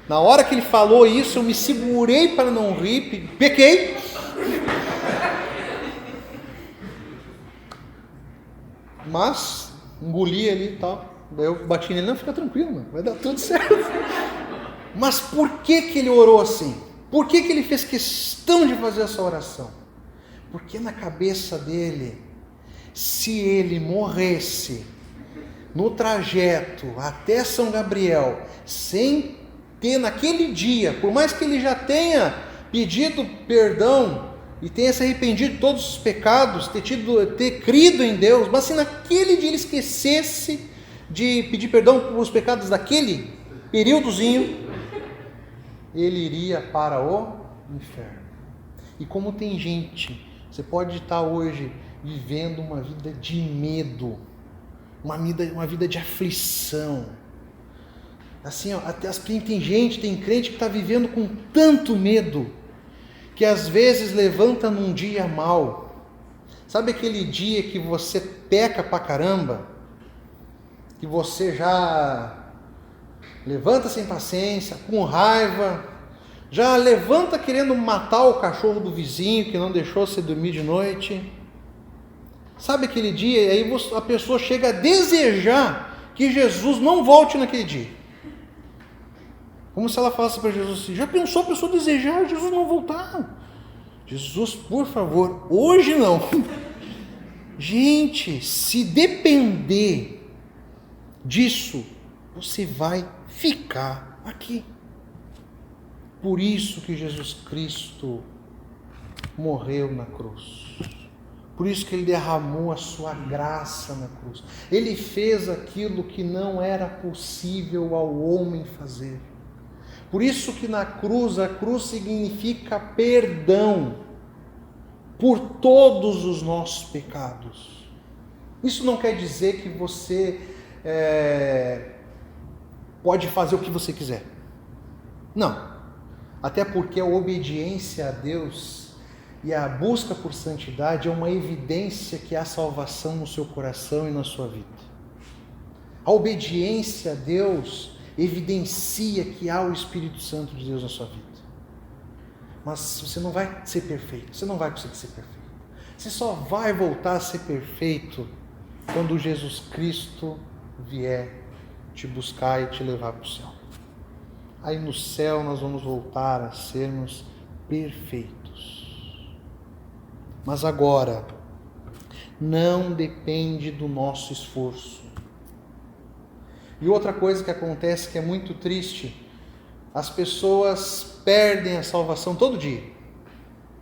Na hora que ele falou isso, eu me segurei para não rir, pequei. Mas engoli ali e tal. Daí eu bati nele: não, fica tranquilo, mano, vai dar tudo certo. Mas por que ele orou assim? Por que ele fez questão de fazer essa oração? Porque na cabeça dele, se ele morresse no trajeto até São Gabriel, sem ter naquele dia, por mais que ele já tenha pedido perdão e tenha se arrependido de todos os pecados, ter crido em Deus, mas se naquele dia ele esquecesse de pedir perdão pelos pecados daquele períodozinho, ele iria para o inferno. E como tem gente, você pode estar hoje vivendo uma vida de medo, uma vida de aflição. Assim, ó, até tem gente, tem crente que está vivendo com tanto medo, que às vezes levanta num dia mau. Sabe aquele dia que você peca pra caramba? Que você já levanta sem paciência, com raiva, já levanta querendo matar o cachorro do vizinho que não deixou você dormir de noite. Sabe aquele dia, e aí a pessoa chega a desejar que Jesus não volte naquele dia. Como se ela falasse para Jesus assim: já pensou a pessoa desejar Jesus não voltar? Jesus, por favor, hoje não. Gente, se depender disso, você vai ficar aqui. Por isso que Jesus Cristo morreu na cruz. Por isso que ele derramou a sua graça na cruz. Ele fez aquilo que não era possível ao homem fazer. Por isso que na cruz, a cruz significa perdão por todos os nossos pecados. Isso não quer dizer que você pode fazer o que você quiser. Não. Até porque a obediência a Deus e a busca por santidade é uma evidência que há salvação no seu coração e na sua vida. A obediência a Deus evidencia que há o Espírito Santo de Deus na sua vida. Mas você não vai ser perfeito, você não vai conseguir ser perfeito. Você só vai voltar a ser perfeito quando Jesus Cristo vier te buscar e te levar para o céu. Aí no céu nós vamos voltar a sermos perfeitos. Mas agora, não depende do nosso esforço. E outra coisa que acontece que é muito triste, as pessoas perdem a salvação todo dia.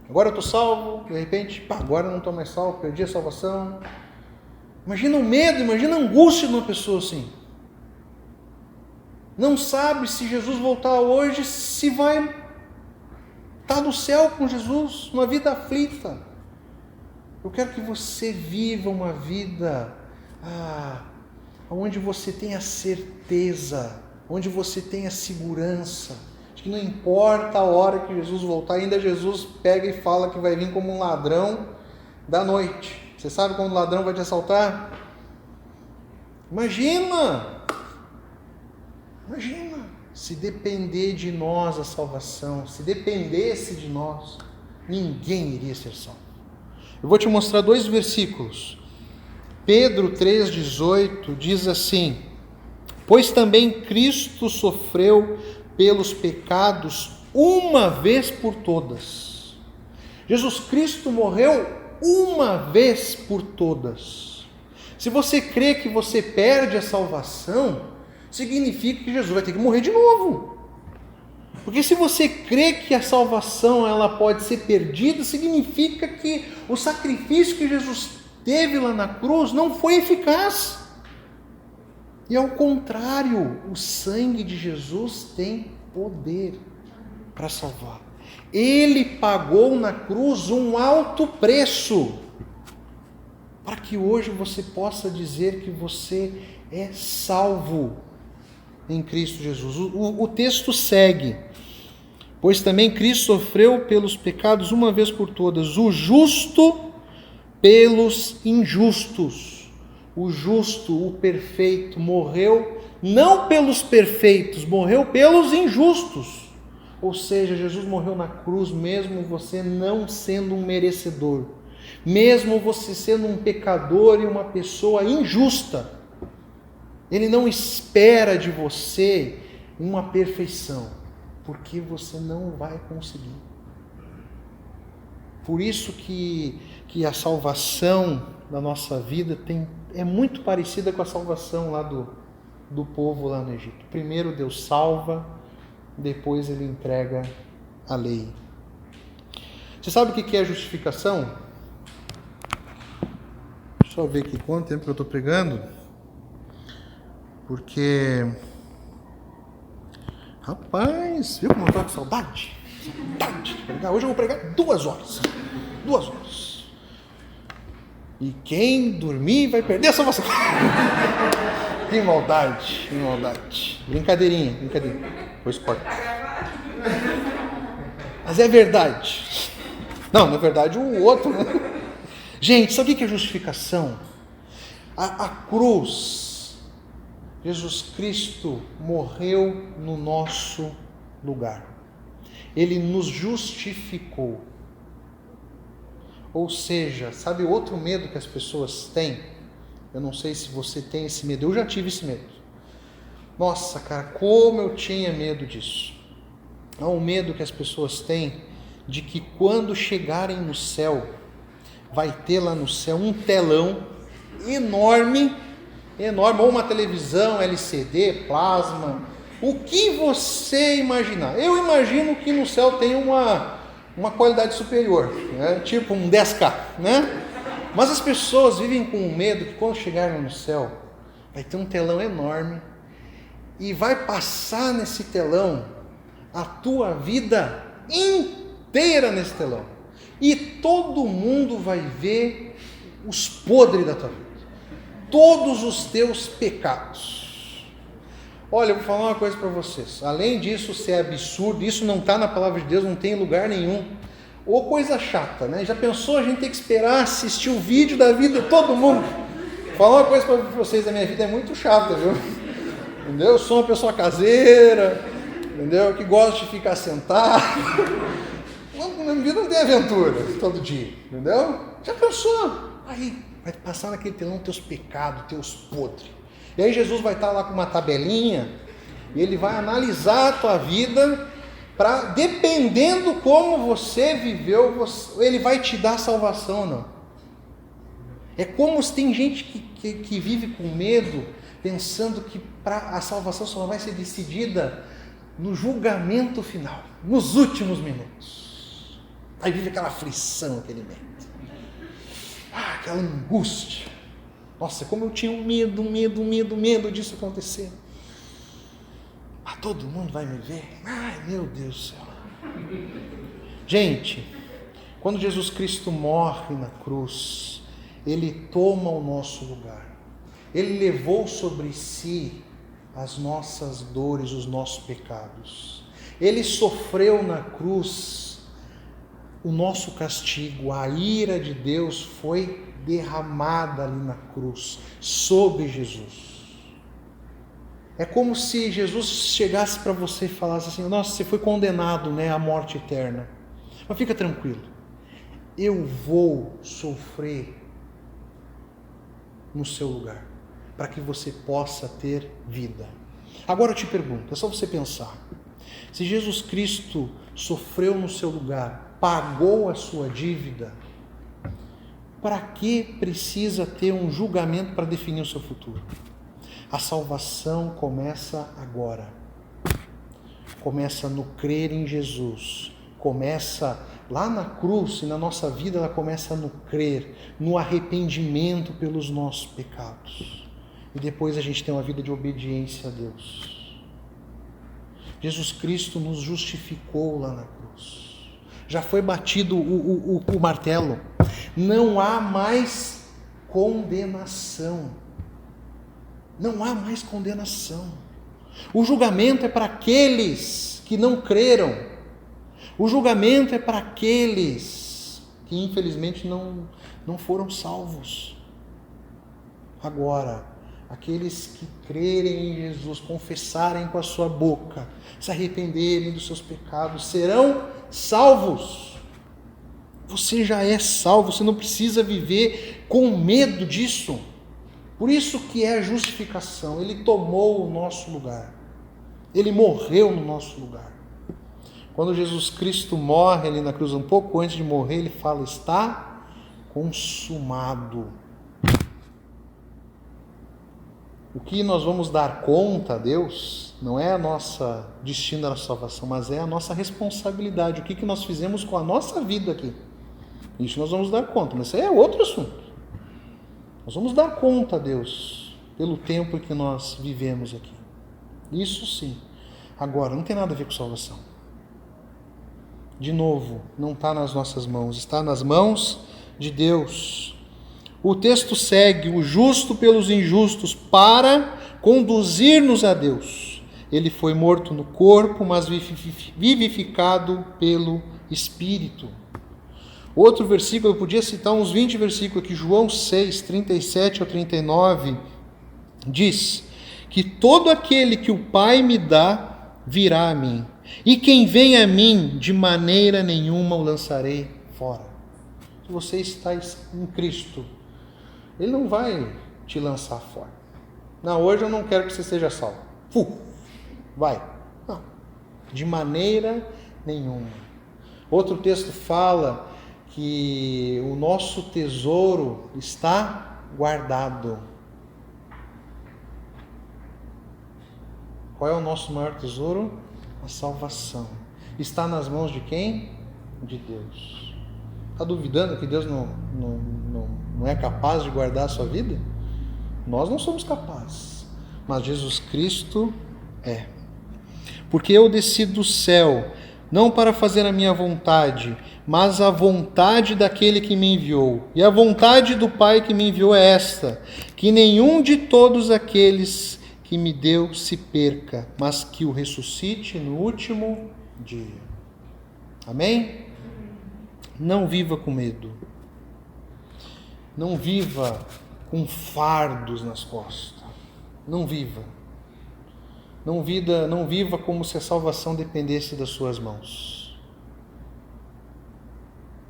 Agora eu estou salvo, de repente, agora eu não estou mais salvo, perdi a salvação. Imagina o medo, imagina a angústia de uma pessoa assim. Não sabe se Jesus voltar hoje, se vai estar no céu com Jesus, uma vida aflita. Eu quero que você viva uma vida onde você tenha certeza, onde você tenha segurança, de que não importa a hora que Jesus voltar, ainda Jesus pega e fala que vai vir como um ladrão da noite. Você sabe quando o ladrão vai te assaltar? Imagina, se depender de nós a salvação, se dependesse de nós, ninguém iria ser salvo. Eu vou te mostrar 2 versículos. Pedro 3,18 diz assim: pois também Cristo sofreu pelos pecados uma vez por todas. Jesus Cristo morreu uma vez por todas. Se você crê que você perde a salvação, significa que Jesus vai ter que morrer de novo. Porque se você crê que a salvação ela pode ser perdida, significa que o sacrifício que Jesus teve lá na cruz não foi eficaz. E ao contrário, o sangue de Jesus tem poder para salvar. Ele pagou na cruz um alto preço para que hoje você possa dizer que você é salvo em Cristo Jesus. O texto segue: Pois também Cristo sofreu pelos pecados uma vez por todas, o justo pelos injustos. O justo, o perfeito, morreu não pelos perfeitos, morreu pelos injustos. Ou seja, Jesus morreu na cruz, mesmo você não sendo um merecedor, mesmo você sendo um pecador e uma pessoa injusta. Ele não espera de você uma perfeição, porque você não vai conseguir. Por isso que a salvação da nossa vida é muito parecida com a salvação lá do povo lá no Egito. Primeiro Deus salva, depois Ele entrega a lei. Você sabe o que é a justificação? Deixa eu ver aqui quanto tempo que eu estou pregando. Porque... Rapaz, viu como eu estou com saudade? Saudade de pregar. Hoje eu vou pregar 2 horas. 2 horas. E quem dormir vai perder a salvação. Que maldade, que maldade. Brincadeirinha. Depois corta. Mas é verdade. Não, na verdade o outro, né? Gente, sabe o que é justificação? A cruz, Jesus Cristo morreu no nosso lugar. Ele nos justificou. Ou seja, sabe outro medo que as pessoas têm? Eu não sei se você tem esse medo, eu já tive esse medo. Nossa, cara, como eu tinha medo disso. Há um medo que as pessoas têm de que quando chegarem no céu, vai ter lá no céu um telão enorme, ou uma televisão LCD, plasma, o que você imaginar. Eu imagino que no céu tem uma qualidade superior, né? Tipo um 10K, né? Mas as pessoas vivem com medo que quando chegarem no céu, vai ter um telão enorme e vai passar nesse telão a tua vida inteira nesse telão. E todo mundo vai ver os podres da tua vida. Todos os teus pecados. Olha, eu vou falar uma coisa para vocês. Além disso ser absurdo, isso não está na palavra de Deus, não tem em lugar nenhum. Ou coisa chata, né? Já pensou a gente ter que esperar assistir o vídeo da vida de todo mundo? Vou falar uma coisa para vocês, a minha vida é muito chata, viu? Entendeu? Eu sou uma pessoa caseira, entendeu? Que gosta de ficar sentado. Na minha vida não tem aventura todo dia, entendeu? Já pensou? Aí vai passar naquele telão teus pecados, teus podres. E aí Jesus vai estar lá com uma tabelinha e ele vai analisar a tua vida para, dependendo como você viveu, ele vai te dar salvação ou não. É como se tem gente que vive com medo, pensando que a salvação só vai ser decidida no julgamento final, nos últimos minutos. Aí vive aquela aflição, aquele medo. Aquela angústia. Nossa, como eu tinha medo disso acontecer. Todo mundo vai me ver. Ai, meu Deus do céu. Gente, quando Jesus Cristo morre na cruz, Ele toma o nosso lugar. Ele levou sobre si as nossas dores, os nossos pecados. Ele sofreu na cruz o nosso castigo. A ira de Deus foi derramada ali na cruz, sobre Jesus. É como se Jesus chegasse para você e falasse assim: nossa, você foi condenado, né, à morte eterna. Mas fica tranquilo, eu vou sofrer no seu lugar, para que você possa ter vida. Agora eu te pergunto, é só você pensar. Se Jesus Cristo sofreu no seu lugar, pagou a sua dívida, para que precisa ter um julgamento para definir o seu futuro? A salvação começa agora. Começa no crer em Jesus. Começa lá na cruz, e na nossa vida ela começa no crer, no arrependimento pelos nossos pecados. E depois a gente tem uma vida de obediência a Deus. Jesus Cristo nos justificou lá na cruz. Já foi batido o martelo. Não há mais condenação. Não há mais condenação. O julgamento é para aqueles que não creram. O julgamento é para aqueles que infelizmente não foram salvos. Agora, aqueles que crerem em Jesus, confessarem com a sua boca, se arrependerem dos seus pecados, serão salvos. Você já é salvo, você não precisa viver com medo disso. Por isso que é a justificação. Ele tomou o nosso lugar. Ele morreu no nosso lugar. Quando Jesus Cristo morre ali na cruz, um pouco antes de morrer, ele fala: está consumado. O que nós vamos dar conta a Deus não é a nossa destino da salvação, mas é a nossa responsabilidade. O que nós fizemos com a nossa vida aqui. Isso nós vamos dar conta, mas isso aí é outro assunto. Nós vamos dar conta a Deus pelo tempo que nós vivemos aqui. Isso sim. Agora, não tem nada a ver com salvação. De novo, não está nas nossas mãos, está nas mãos de Deus. O texto segue: o justo pelos injustos, para conduzir-nos a Deus. Ele foi morto no corpo, mas vivificado pelo Espírito. Outro versículo, eu podia citar uns 20 versículos aqui, João 6, 37 ao 39, diz que todo aquele que o Pai me dá, virá a mim, e quem vem a mim, de maneira nenhuma o lançarei fora. Se você está em Cristo, Ele não vai te lançar fora. Não, hoje eu não quero que você seja salvo. Vai. Não, de maneira nenhuma. Outro texto fala que o nosso tesouro está guardado. Qual é o nosso maior tesouro? A salvação. Está nas mãos de quem? De Deus. Está duvidando que Deus não é capaz de guardar a sua vida? Nós não somos capazes, mas Jesus Cristo é. Porque eu desci do céu, não para fazer a minha vontade, mas a vontade daquele que me enviou. E a vontade do Pai que me enviou é esta: que nenhum de todos aqueles que me deu se perca, mas que o ressuscite no último dia. Amém? Não viva com medo. Não viva com fardos nas costas. Não viva. Não viva como se a salvação dependesse das suas mãos.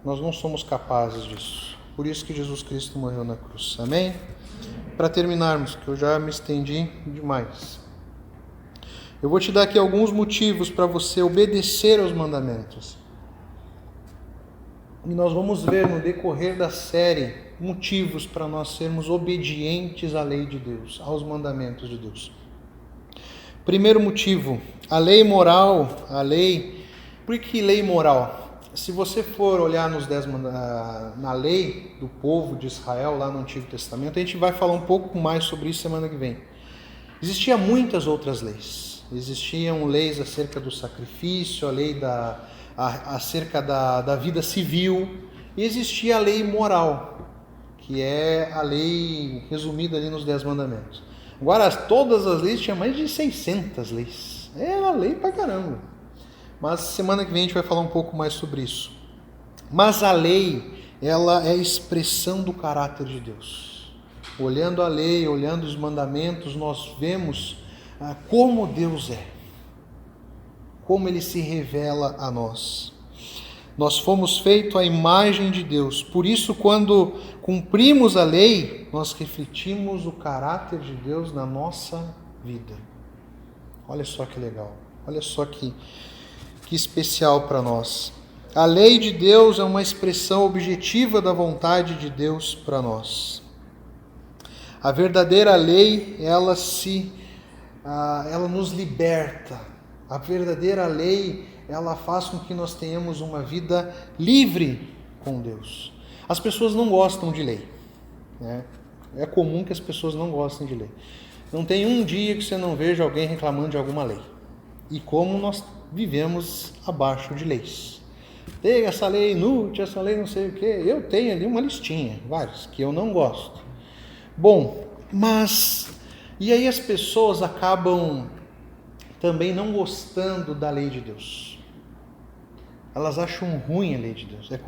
Nós não somos capazes disso. Por isso que Jesus Cristo morreu na cruz. Amém? Para terminarmos, que eu já me estendi demais. Eu vou te dar aqui alguns motivos para você obedecer aos mandamentos. E nós vamos ver no decorrer da série motivos para nós sermos obedientes à lei de Deus, aos mandamentos de Deus. Primeiro motivo, a lei moral, Por que lei moral? Se você for olhar na lei do povo de Israel, lá no Antigo Testamento, a gente vai falar um pouco mais sobre isso semana que vem. Existiam muitas outras leis. Existiam leis acerca do sacrifício, a lei acerca da vida civil, e existia a lei moral, que é a lei resumida ali nos 10 mandamentos. Agora, todas as leis, tinha mais de 600 leis. Era lei pra caramba. Mas semana que vem a gente vai falar um pouco mais sobre isso. Mas a lei, ela é a expressão do caráter de Deus. Olhando a lei, olhando os mandamentos, nós vemos como Deus é. Como Ele se revela a nós. Nós fomos feitos à imagem de Deus. Por isso, quando cumprimos a lei, nós refletimos o caráter de Deus na nossa vida. Olha só que legal. Olha só que especial para nós. A lei de Deus é uma expressão objetiva da vontade de Deus para nós. A verdadeira lei, ela nos liberta. A verdadeira lei, ela faz com que nós tenhamos uma vida livre com Deus. As pessoas não gostam de lei, né? É comum que as pessoas não gostem de lei. Não tem um dia que você não veja alguém reclamando de alguma lei. E como nós vivemos abaixo de leis. Tem essa lei inútil, essa lei não sei o quê. Eu tenho ali uma listinha, vários, que eu não gosto. Bom, e aí as pessoas acabam também não gostando da lei de Deus. Elas acham ruim a lei de Deus. É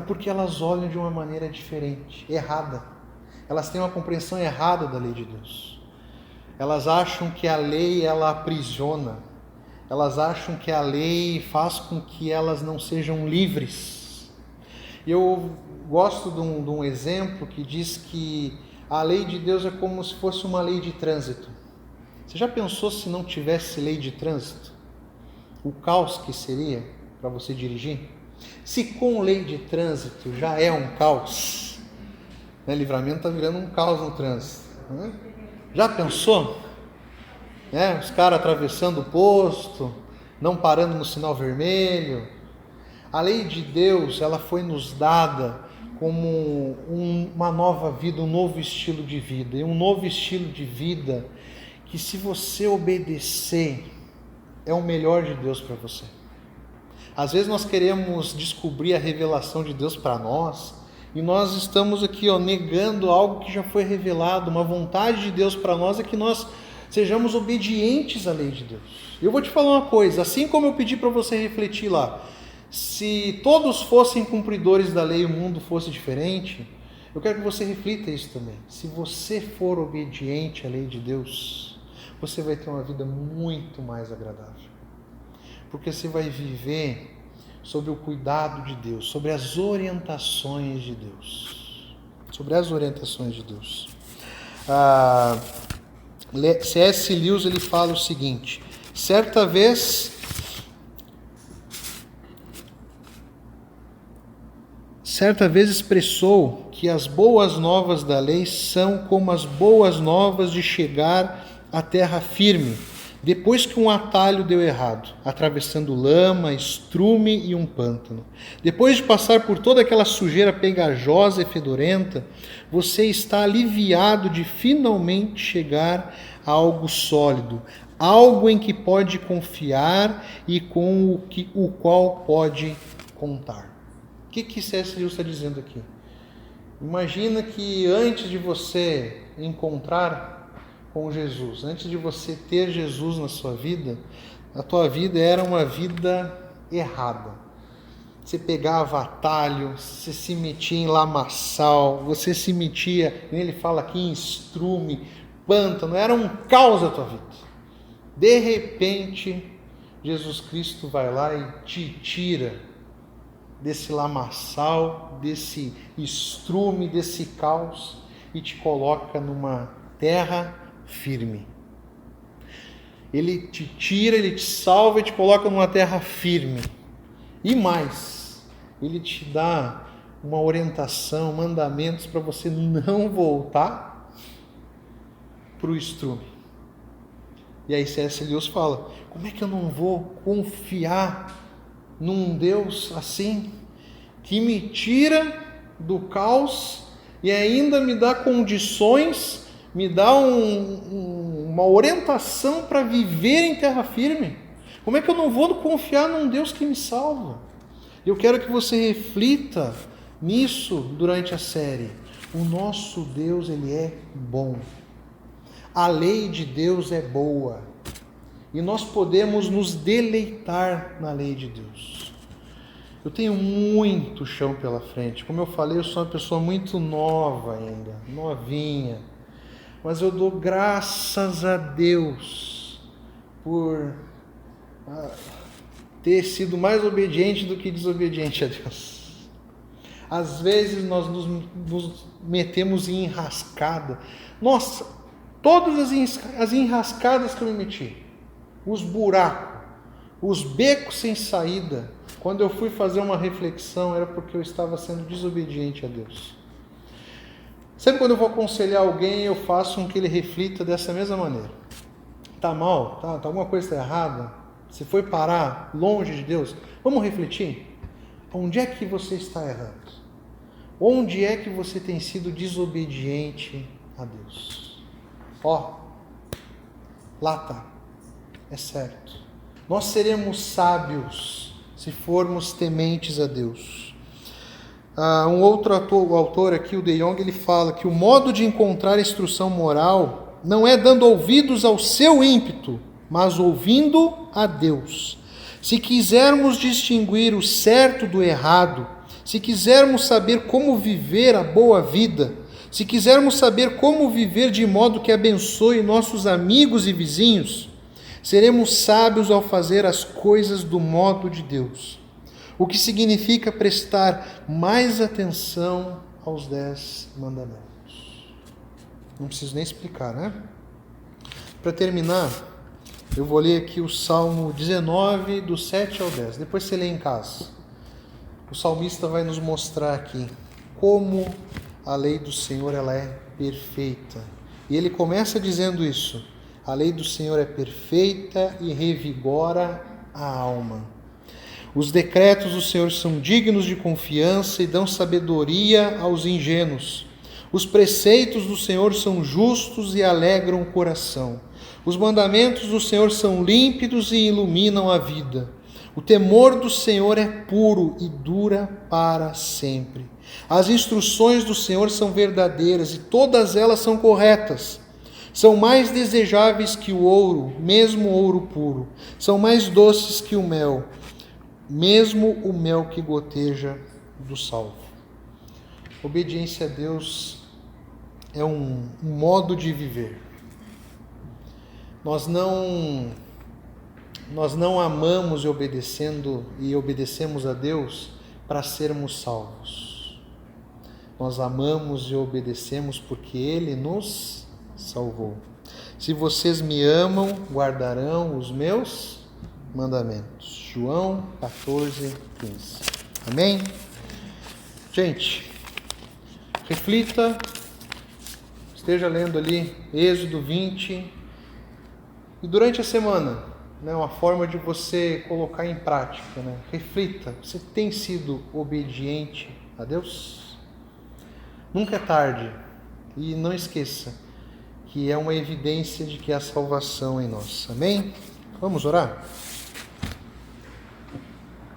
porque elas olham de uma maneira diferente, errada. Elas têm uma compreensão errada da lei de Deus. Elas acham que a lei ela aprisiona. Elas acham que a lei faz com que elas não sejam livres. Eu gosto de um exemplo que diz que a lei de Deus é como se fosse uma lei de trânsito. Você já pensou se não tivesse lei de trânsito? O caos que seria para você dirigir? Se com lei de trânsito já é um caos, né? Livramento está virando um caos no trânsito. Né? Já pensou? Os caras atravessando o posto, não parando no sinal vermelho. A lei de Deus, ela foi nos dada como uma nova vida, um novo estilo de vida. E um novo estilo de vida que, se você obedecer, é o melhor de Deus para você. Às vezes nós queremos descobrir a revelação de Deus para nós, e nós estamos aqui negando algo que já foi revelado. Uma vontade de Deus para nós é que nós sejamos obedientes à lei de Deus. Eu vou te falar uma coisa, assim como eu pedi para você refletir lá, se todos fossem cumpridores da lei e o mundo fosse diferente, eu quero que você reflita isso também. Se você for obediente à lei de Deus, você vai ter uma vida muito mais agradável. Porque você vai viver sobre o cuidado de Deus, sobre as orientações de Deus. Sobre as orientações de Deus. C.S. Lewis ele fala o seguinte: certa vez expressou que as boas novas da lei são como as boas novas de chegar à terra firme, depois que um atalho deu errado, atravessando lama, estrume e um pântano. Depois de passar por toda aquela sujeira pegajosa e fedorenta, você está aliviado de finalmente chegar a algo sólido, algo em que pode confiar e com o qual pode contar. O que C.S. Lewis está dizendo aqui? Imagina que antes de você encontrar com Jesus, antes de você ter Jesus na sua vida, a tua vida era uma vida errada. Você pegava atalho, você se metia em lamaçal, você se metia, ele fala aqui, em estrume, pântano, era um caos a tua vida. De repente, Jesus Cristo vai lá e te tira desse lamaçal, desse estrume, desse caos, e te coloca numa terra firme. Ele te tira, ele te salva e te coloca numa terra firme. E mais, ele te dá uma orientação, mandamentos para você não voltar para o estrume. E aí C.S. Lewis fala: como é que eu não vou confiar num Deus assim, que me tira do caos e ainda me dá condições, me dá uma orientação para viver em terra firme? Como é que eu não vou confiar num Deus que me salva? Eu quero que você reflita nisso durante a série. O nosso Deus, ele é bom. A lei de Deus é boa. E nós podemos nos deleitar na lei de Deus. Eu tenho muito chão pela frente. Como eu falei, eu sou uma pessoa muito nova ainda, novinha. Mas eu dou graças a Deus por ter sido mais obediente do que desobediente a Deus. Às vezes nós nos metemos em enrascada. Nossa, todas as enrascadas que eu me meti, os buracos, os becos sem saída, quando eu fui fazer uma reflexão, era porque eu estava sendo desobediente a Deus. Sempre quando eu vou aconselhar alguém, eu faço com que ele reflita dessa mesma maneira. Está mal? Tá alguma coisa está errada? Você foi parar longe de Deus? Vamos refletir? Onde é que você está errando? Onde é que você tem sido desobediente a Deus? Lá está. É certo. Nós seremos sábios se formos tementes a Deus. Um outro autor aqui, o De Jong, ele fala que o modo de encontrar instrução moral não é dando ouvidos ao seu ímpeto, mas ouvindo a Deus. Se quisermos distinguir o certo do errado, se quisermos saber como viver a boa vida, se quisermos saber como viver de modo que abençoe nossos amigos e vizinhos, seremos sábios ao fazer as coisas do modo de Deus, o que significa prestar mais atenção aos 10 mandamentos. Não preciso nem explicar, né? Para terminar, eu vou ler aqui o Salmo 19, do 7 ao 10. Depois você lê em casa. O salmista vai nos mostrar aqui como a lei do Senhor ela é perfeita. E ele começa dizendo isso: a lei do Senhor é perfeita e revigora a alma. Os decretos do Senhor são dignos de confiança e dão sabedoria aos ingênuos. Os preceitos do Senhor são justos e alegram o coração. Os mandamentos do Senhor são límpidos e iluminam a vida. O temor do Senhor é puro e dura para sempre. As instruções do Senhor são verdadeiras e todas elas são corretas. São mais desejáveis que o ouro, mesmo ouro puro. São mais doces que o mel, mesmo o mel que goteja do salvo. Obediência a Deus é um modo de viver. Nós não amamos e obedecemos a Deus para sermos salvos. Nós amamos e obedecemos porque Ele nos salvou. Se vocês me amam, guardarão os meus mandamentos. João 14, 15. Amém? Gente, reflita, esteja lendo ali Êxodo 20 e durante a semana, uma forma de você colocar em prática, reflita, você tem sido obediente a Deus? Nunca é tarde, e não esqueça que é uma evidência de que há salvação em nós. Amém? Vamos orar?